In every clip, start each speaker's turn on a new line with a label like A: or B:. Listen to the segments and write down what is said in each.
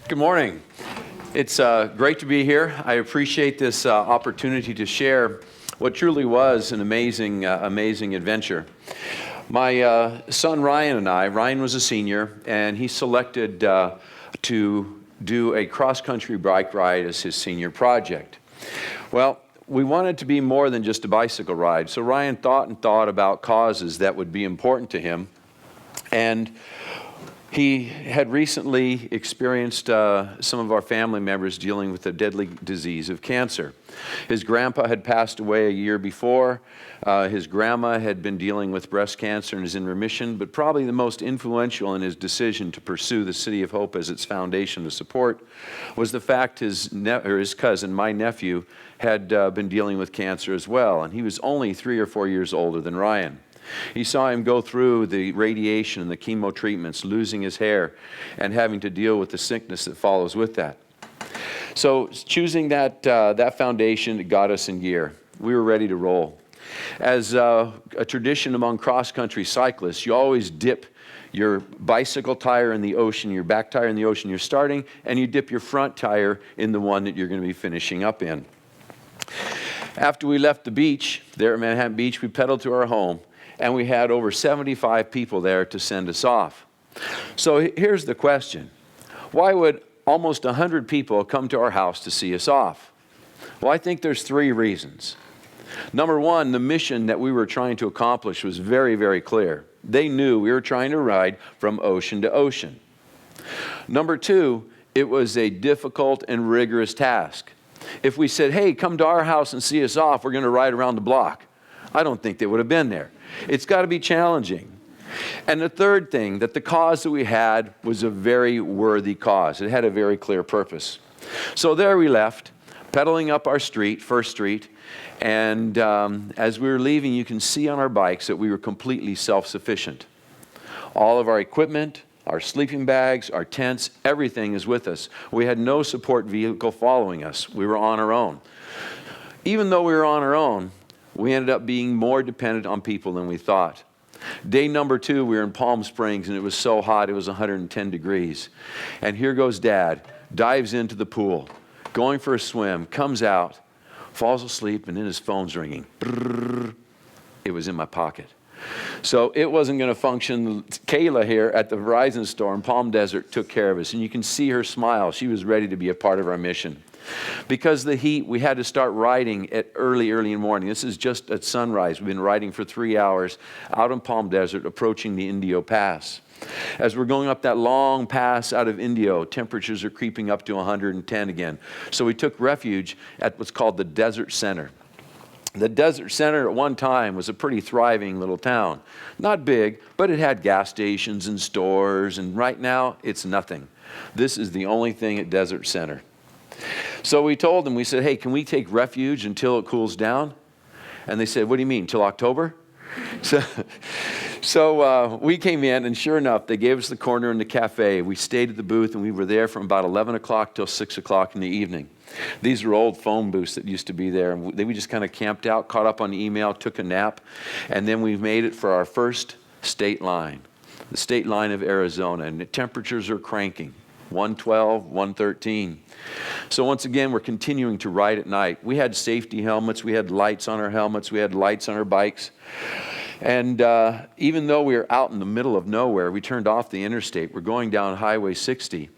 A: Good morning. It's great to be here. I appreciate this opportunity to share what truly was an amazing adventure. My son Ryan was a senior, and he selected to do a cross-country bike ride as his senior project. Well, we wanted to be more than just a bicycle ride, so Ryan thought about causes that would be important to him, and he had recently experienced some of our family members dealing with the deadly disease of cancer. His grandpa had passed away a year before. His grandma had been dealing with breast cancer and is in remission, but probably the most influential in his decision to pursue the City of Hope as its foundation of support was the fact his cousin, my nephew, had been dealing with cancer as well, and he was only 3 or 4 years older than Ryan. He saw him go through the radiation and the chemo treatments, losing his hair, and having to deal with the sickness that follows with that. So choosing that foundation, it got us in gear. We were ready to roll. As a tradition among cross-country cyclists, you always dip your bicycle tire in the ocean, your back tire in the ocean you're starting, and you dip your front tire in the one that you're going to be finishing up in. After we left the beach, there at Manhattan Beach, we pedaled to our home, and we had over 75 people there to send us off. So here's the question. Why would almost 100 people come to our house to see us off? Well, I think there's 3 reasons. Number one, the mission that we were trying to accomplish was very, very clear. They knew we were trying to ride from ocean to ocean. Number 2, it was a difficult and rigorous task. If we said, hey, come to our house and see us off, we're going to ride around the block, I don't think they would have been there. It's got to be challenging. And the third thing, that the cause that we had was a very worthy cause. It had a very clear purpose. So there we left, pedaling up our street, First Street, and as we were leaving, you can see on our bikes that we were completely self-sufficient. All of our equipment, our sleeping bags, our tents, everything is with us. We had no support vehicle following us. We were on our own. Even though we were on our own, we ended up being more dependent on people than we thought. Day number 2, we were in Palm Springs, and it was so hot, it was 110 degrees. And here goes Dad, dives into the pool, going for a swim, comes out, falls asleep, and then his phone's ringing. Brrr. It was in my pocket. So it wasn't going to function. Kayla here at the Verizon store in Palm Desert took care of us, and you can see her smile. She was ready to be a part of our mission. Because of the heat, we had to start riding at early in the morning. This is just at sunrise. We've been riding for 3 hours out in Palm Desert, approaching the Indio Pass. As we're going up that long pass out of Indio, temperatures are creeping up to 110 again. So we took refuge at what's called the Desert Center. The Desert Center at one time was a pretty thriving little town. Not big, but it had gas stations and stores, and right now it's nothing. This is the only thing at Desert Center. So we told them, we said, hey, can we take refuge until it cools down? And they said, what do you mean, till October? So we came in, and sure enough, they gave us the corner in the cafe. We stayed at the booth, and we were there from about 11 o'clock till 6 o'clock in the evening. These were old phone booths that used to be there. And we just kind of camped out, caught up on email, took a nap, and then we made it for our first state line, the state line of Arizona, and the temperatures are cranking. 112, 113. So once again, we're continuing to ride at night. We had safety helmets, we had lights on our helmets, we had lights on our bikes. And even though we were out in the middle of nowhere, we turned off the interstate. We're going down Highway 60.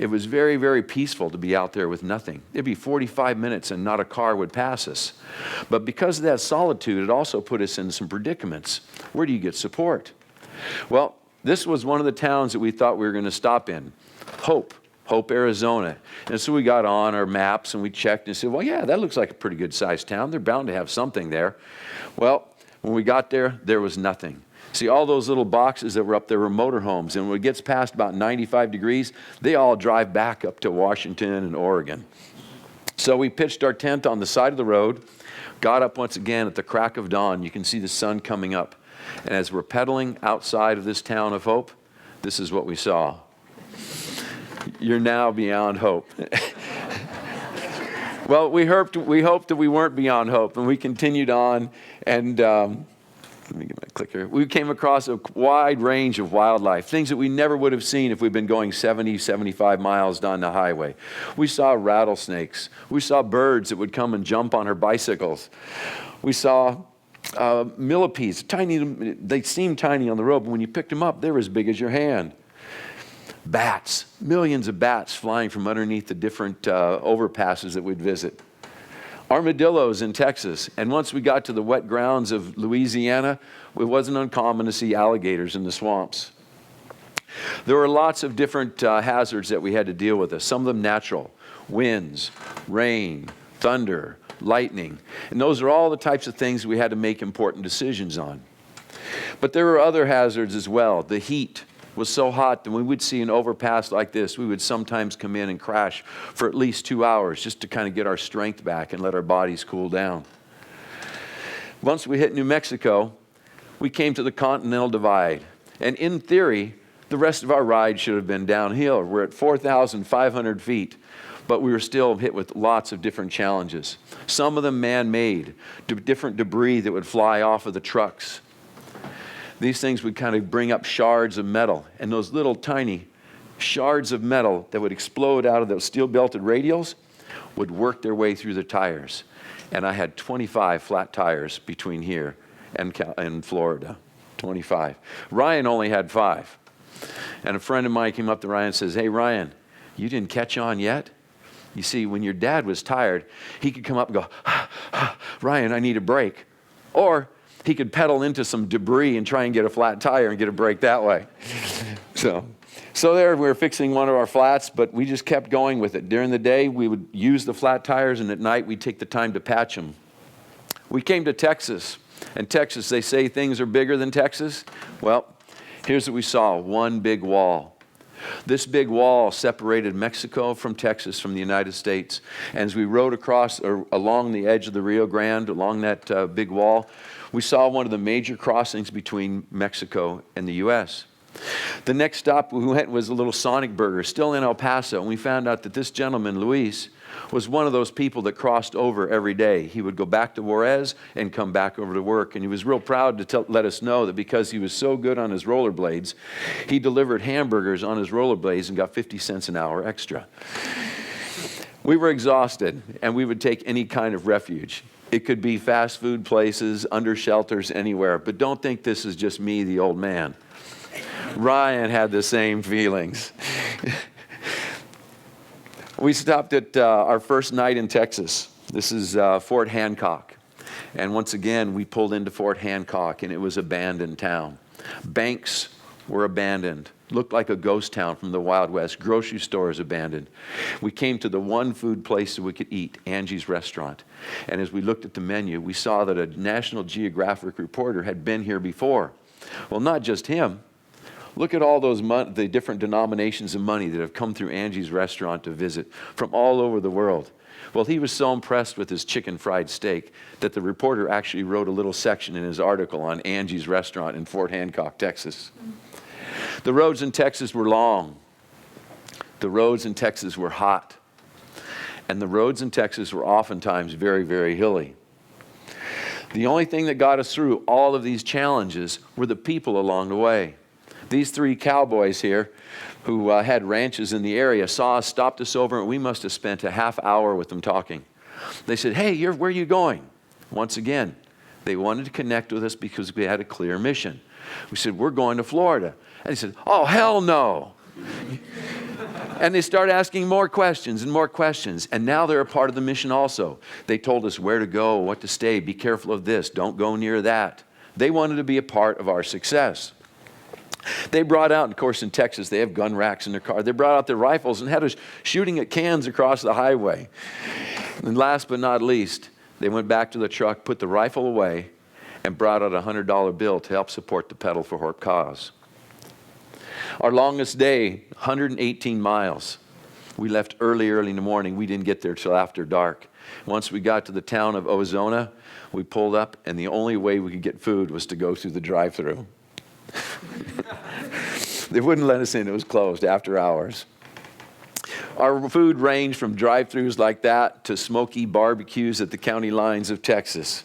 A: It was very, very peaceful to be out there with nothing. It'd be 45 minutes and not a car would pass us. But because of that solitude, it also put us in some predicaments. Where do you get support? Well, this was one of the towns that we thought we were going to stop in. Hope, Arizona. And so we got on our maps and we checked and said, well, yeah, that looks like a pretty good sized town. They're bound to have something there. Well, when we got there, there was nothing. See, all those little boxes that were up there were motorhomes, and when it gets past about 95 degrees, they all drive back up to Washington and Oregon. So we pitched our tent on the side of the road, got up once again at the crack of dawn. You can see the sun coming up. And as we're pedaling outside of this town of Hope, this is what we saw. You're now beyond hope. Well, we hoped that we weren't beyond hope, and we continued on, and Let me get my clicker. We came across a wide range of wildlife, things that we never would have seen if we'd been going 70, 75 miles down the highway. We saw rattlesnakes. We saw birds that would come and jump on our bicycles. We saw millipedes, tiny. They seemed tiny on the road, but when you picked them up, they were as big as your hand. Bats, millions of bats flying from underneath the different overpasses that we'd visit. Armadillos in Texas, and once we got to the wet grounds of Louisiana, it wasn't uncommon to see alligators in the swamps. There were lots of different hazards that we had to deal with, some of them natural, winds, rain, thunder, lightning, and those are all the types of things we had to make important decisions on. But there were other hazards as well. The heat was so hot that when we'd see an overpass like this, we would sometimes come in and crash for at least 2 hours just to kind of get our strength back and let our bodies cool down. Once we hit New Mexico, we came to the Continental Divide. And in theory, the rest of our ride should have been downhill. We're at 4,500 feet, but we were still hit with lots of different challenges. Some of them man-made, different debris that would fly off of the trucks. These things would kind of bring up shards of metal, and those little tiny shards of metal that would explode out of those steel-belted radials would work their way through the tires. And I had 25 flat tires between here and Florida, 25. Ryan only had 5. And a friend of mine came up to Ryan and says, "Hey, Ryan, you didn't catch on yet?" You see, when your dad was tired, he could come up and go, "Ryan, I need a break." Or he could pedal into some debris and try and get a flat tire and get a break that way. So there we were fixing one of our flats, but we just kept going with it. During the day, we would use the flat tires, and at night, we'd take the time to patch them. We came to Texas. And Texas, they say things are bigger than Texas. Well, here's what we saw, one big wall. This big wall separated Mexico from Texas, from the United States. And as we rode across or along the edge of the Rio Grande, along that big wall, we saw one of the major crossings between Mexico and the U.S. The next stop we went was a little Sonic Burger, still in El Paso, and we found out that this gentleman, Luis, was one of those people that crossed over every day. He would go back to Juarez and come back over to work, and he was real proud to let us know that because he was so good on his rollerblades, he delivered hamburgers on his rollerblades and got 50 cents an hour extra. We were exhausted, and we would take any kind of refuge. It could be fast food places, under shelters, anywhere. But don't think this is just me, the old man. Ryan had the same feelings. We stopped at our first night in Texas. This is Fort Hancock. And once again, we pulled into Fort Hancock, and it was an abandoned town. Banks were abandoned. Looked like a ghost town from the Wild West. Grocery stores abandoned. We came to the one food place that we could eat, Angie's Restaurant. And as we looked at the menu, we saw that a National Geographic reporter had been here before. Well, not just him. Look at all those the different denominations of money that have come through Angie's Restaurant to visit from all over the world. Well, he was so impressed with his chicken fried steak that the reporter actually wrote a little section in his article on Angie's Restaurant in Fort Hancock, Texas. The roads in Texas were long. The roads in Texas were hot. And the roads in Texas were oftentimes very, very hilly. The only thing that got us through all of these challenges were the people along the way. These 3 cowboys here who had ranches in the area saw us, stopped us over, and we must have spent a half hour with them talking. They said, "Hey, where are you going?" Once again, they wanted to connect with us because we had a clear mission. We said, "We're going to Florida." And they said, "Oh, hell no." And they started asking more questions and more questions. And now they're a part of the mission also. They told us where to go, what to stay, be careful of this, don't go near that. They wanted to be a part of our success. They brought out, of course, in Texas, they have gun racks in their car. They brought out their rifles and had us shooting at cans across the highway. And last but not least, they went back to the truck, put the rifle away, and brought out a $100 bill to help support the Pedal for Hope cause. Our longest day, 118 miles. We left early in the morning. We didn't get there till after dark. Once we got to the town of Ozona, we pulled up, and the only way we could get food was to go through the drive-thru. They wouldn't let us in. It was closed after hours. Our food ranged from drive-thrus like that to smoky barbecues at the county lines of Texas.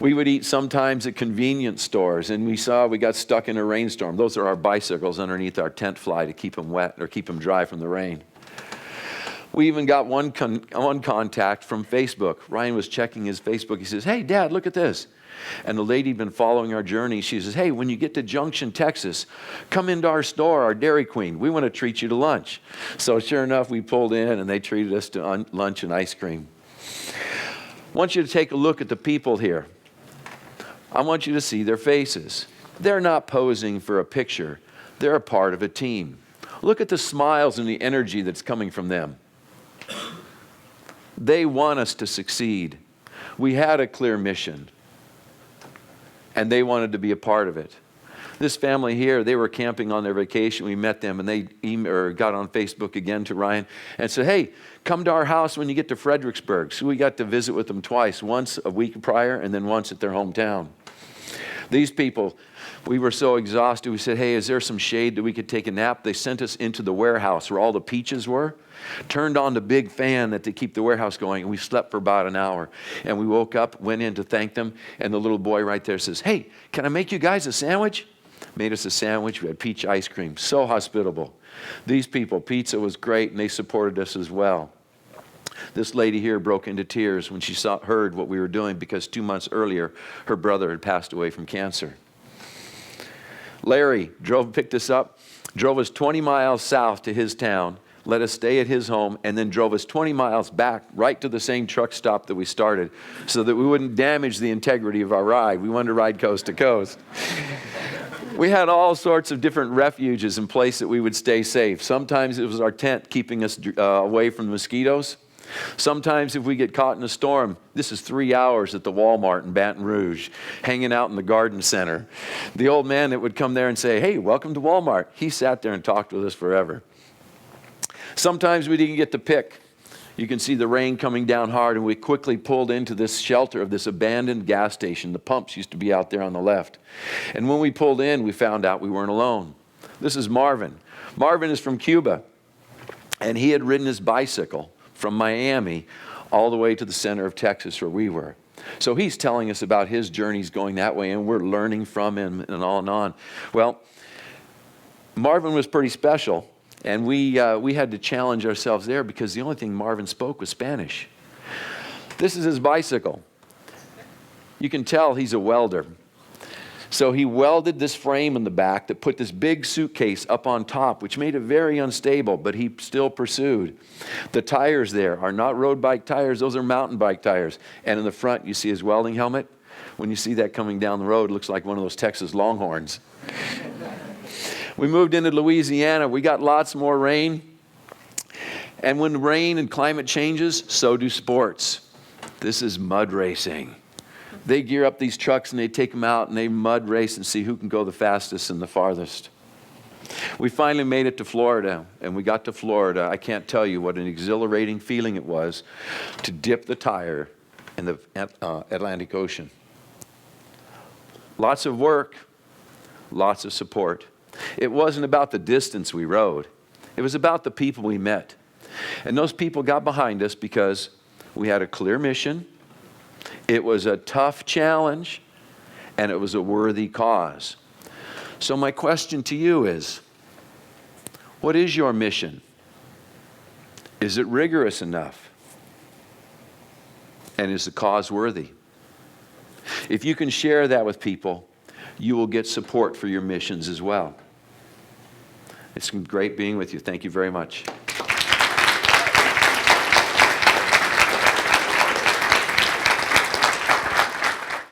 A: We would eat sometimes at convenience stores, and we got stuck in a rainstorm. Those are our bicycles underneath our tent fly to keep them wet or keep them dry from the rain. We even got one contact from Facebook. Ryan was checking his Facebook. He says, "Hey, Dad, look at this." And the lady had been following our journey. She says, "Hey, when you get to Junction, Texas, come into our store, our Dairy Queen. We want to treat you to lunch." So sure enough, we pulled in, and they treated us to lunch and ice cream. I want you to take a look at the people here. I want you to see their faces. They're not posing for a picture. They're a part of a team. Look at the smiles and the energy that's coming from them. They want us to succeed. We had a clear mission, and they wanted to be a part of it. This family here, they were camping on their vacation. We met them, and they got on Facebook again to Ryan and said, "Hey, come to our house when you get to Fredericksburg." So we got to visit with them twice, once a week prior and then once at their hometown. These people, we were so exhausted, we said, "Hey, is there some shade that we could take a nap?" They sent us into the warehouse where all the peaches were, turned on the big fan that to keep the warehouse going, and we slept for about an hour. And we woke up, went in to thank them, and the little boy right there says, "Hey, can I make you guys a sandwich?" Made us a sandwich. We had peach ice cream. So hospitable. These people, pizza was great, and they supported us as well. This lady here broke into tears when she heard what we were doing, because 2 months earlier, her brother had passed away from cancer. Larry picked us up, drove us 20 miles south to his town, let us stay at his home, and then drove us 20 miles back right to the same truck stop that we started, so that we wouldn't damage the integrity of our ride. We wanted to ride coast to coast. We had all sorts of different refuges in place that we would stay safe. Sometimes it was our tent keeping us away from the mosquitoes. Sometimes if we get caught in a storm, this is 3 hours at the Walmart in Baton Rouge, hanging out in the garden center. The old man that would come there and say, "Hey, welcome to Walmart," he sat there and talked with us forever. Sometimes we didn't get to pick. You can see the rain coming down hard, and we quickly pulled into this shelter of this abandoned gas station. The pumps used to be out there on the left. And when we pulled in, we found out we weren't alone. This is Marvin. Marvin is from Cuba, and he had ridden his bicycle from Miami all the way to the center of Texas where we were. So he's telling us about his journeys going that way, and we're learning from him and on and on. Well, Marvin was pretty special. And we had to challenge ourselves there, because the only thing Marvin spoke was Spanish. This is his bicycle. You can tell he's a welder. So he welded this frame in the back that put this big suitcase up on top, which made it very unstable, but he still pursued. The tires there are not road bike tires, those are mountain bike tires. And in the front, you see his welding helmet. When you see that coming down the road, it looks like one of those Texas Longhorns. We moved into Louisiana. We got lots more rain. And when rain and climate changes, so do sports. This is mud racing. They gear up these trucks and they take them out and they mud race and see who can go the fastest and the farthest. We finally made it to Florida, and we got to Florida. I can't tell you what an exhilarating feeling it was to dip the tire in the Atlantic Ocean. Lots of work, lots of support. It wasn't about the distance we rode. It was about the people we met. And those people got behind us because we had a clear mission. It was a tough challenge, and it was a worthy cause. So my question to you is, what is your mission? Is it rigorous enough? And is the cause worthy? If you can share that with people, you will get support for your missions as well. It's been great being with you. Thank you very much.